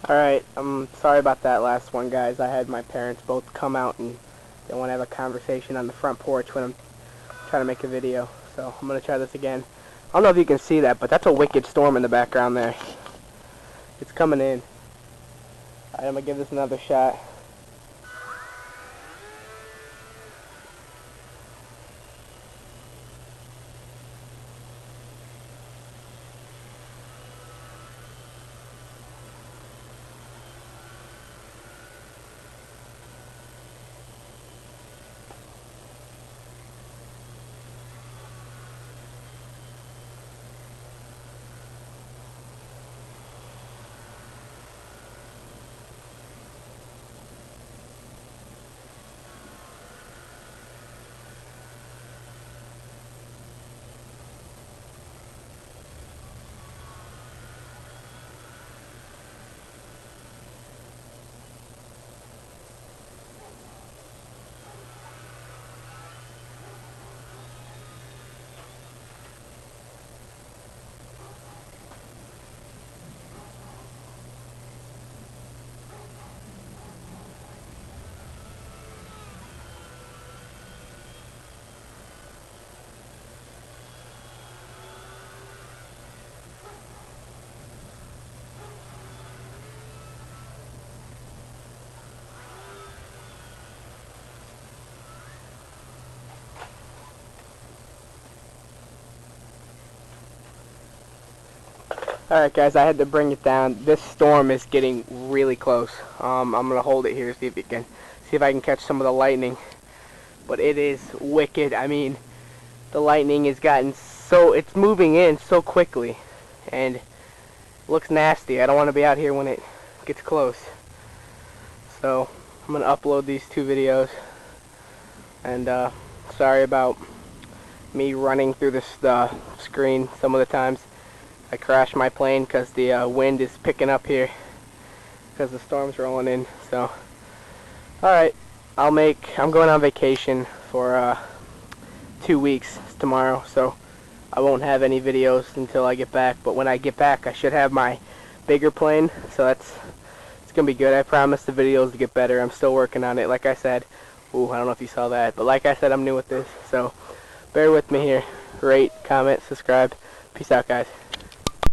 Alright, I'm sorry about that last one, guys. I had my parents both come out and they want to have a conversation on the front porch when I'm trying to make a video. So I'm going to try this again. I don't know if you can see that, but that's a wicked storm in the background there. It's coming in. Alright, I'm going to give this another shot. Alright guys, I had to bring it down. This storm is getting really close. I'm going to hold it here, see if I can catch some of the lightning. But it is wicked. I mean, the lightning has gotten it's moving in so quickly. And it looks nasty. I don't want to be out here when it gets close. So, I'm going to upload these two videos. And sorry about me running through the screen some of the times. I crashed my plane because the wind is picking up here because the storm's rolling in. So, alright, I'm going on vacation for 2 weeks tomorrow, so I won't have any videos until I get back. But when I get back, I should have my bigger plane, so it's gonna be good. I promise the videos to get better. I'm still working on it. Like I said, I don't know if you saw that, but like I said, I'm new with this, so bear with me here. Rate, comment, subscribe. Peace out, guys.